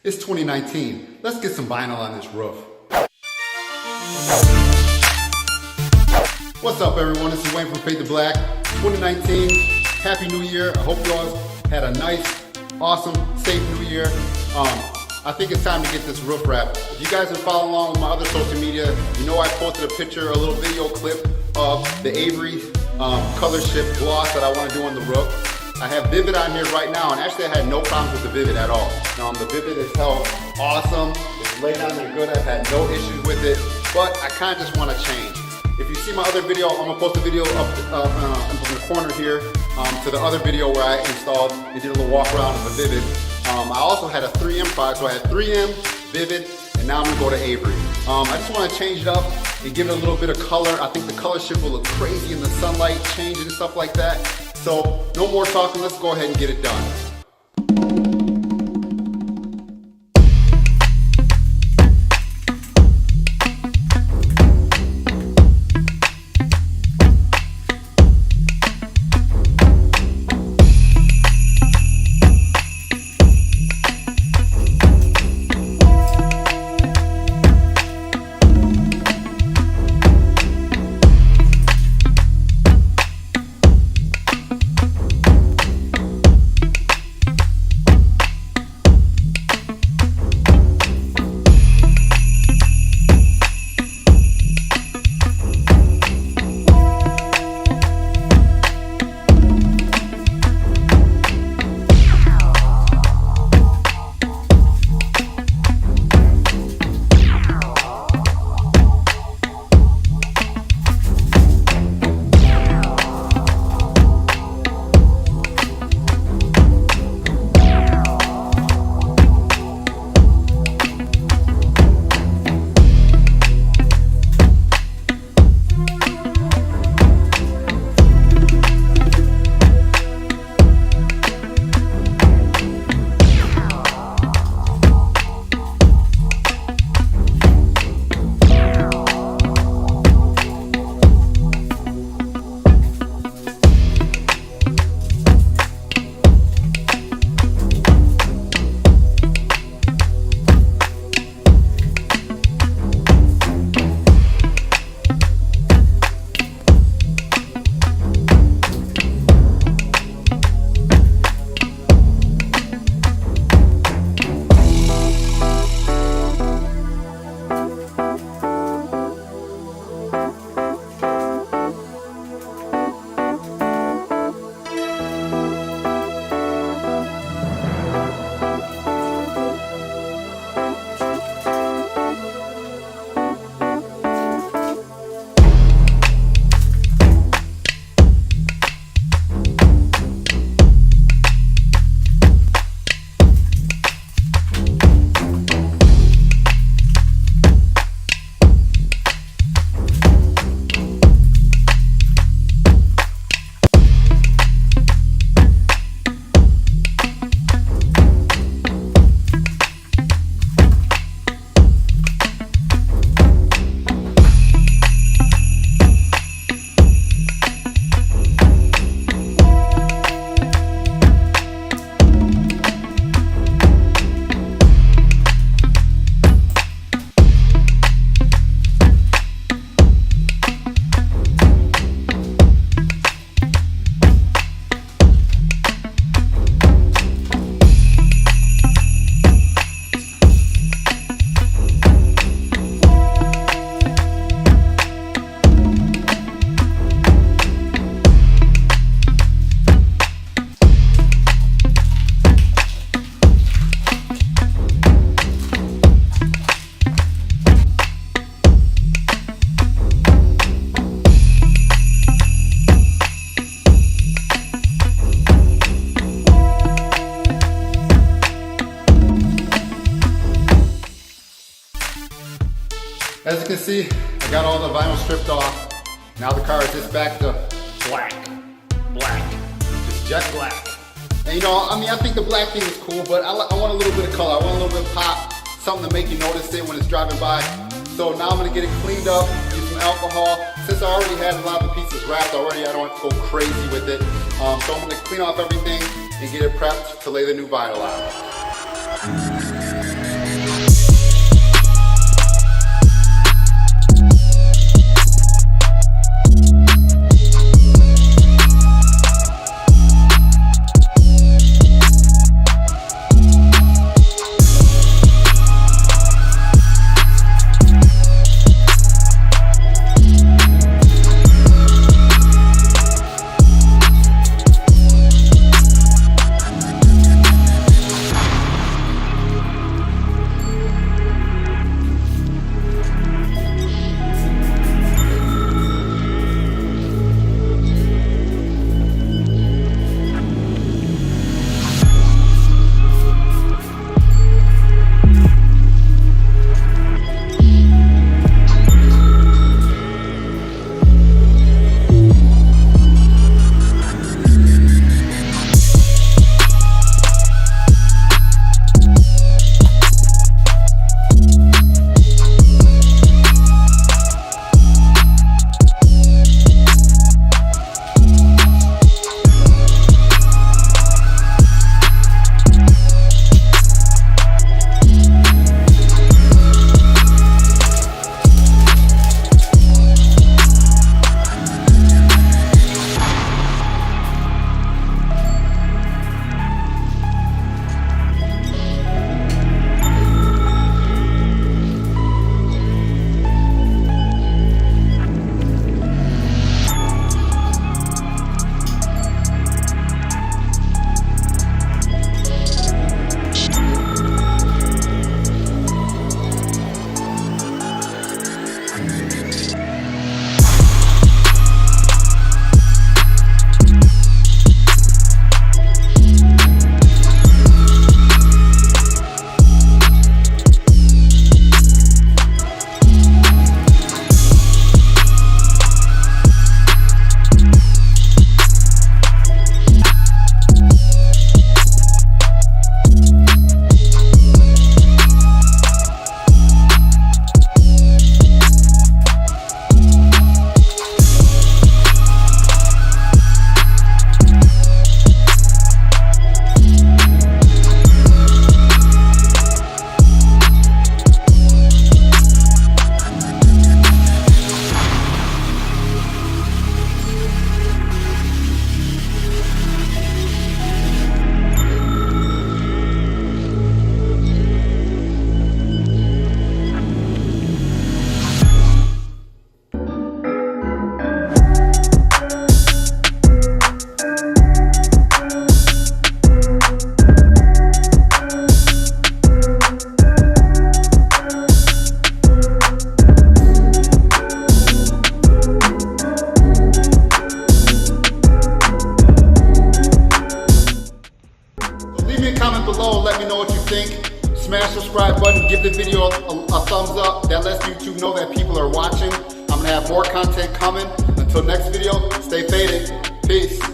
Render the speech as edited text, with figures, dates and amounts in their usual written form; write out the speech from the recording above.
It's 2019. Let's get some vinyl on this roof. What's up, everyone? This is Wayne from Fade to Black. 2019. Happy New Year. I hope you all had a nice, awesome, safe New Year. I think it's time to get this roof wrapped. If you guys have been following along with my other social media, you know I posted a picture, a little video clip of the Avery color shift gloss that I want to do on the roof. I have Vivid on here right now, and actually I had no problems with the Vivid at all. The Vivid is held awesome. It's laid on there good. I've had no issues with it, but I kind of just want to change. If you see my other video, I'm gonna post a video up in the corner here to the other video where I installed and did a little walk around of the Vivid. I also had a 3M product, so I had 3M, Vivid, and now I'm gonna go to Avery. I just want to change it up and give it a little bit of color. I think the color shift will look crazy in the sunlight, changing and stuff like that. So no more talking, let's go ahead and get it done. As you can see, I got all the vinyl stripped off. Now the car is just back to black, just jet black. And you know, I think the black thing is cool, but I want a little bit of color. I want a little bit of pop, something to make you notice it when it's driving by. So now I'm gonna get it cleaned up, use some alcohol. Since I already had a lot of the pieces wrapped already, I don't have to go crazy with it. So I'm gonna clean off everything and get it prepped to lay the new vinyl on. smash the subscribe button, give the video a thumbs up. That lets YouTube know that people are watching. I'm gonna have more content coming. Until next video, stay faded. Peace.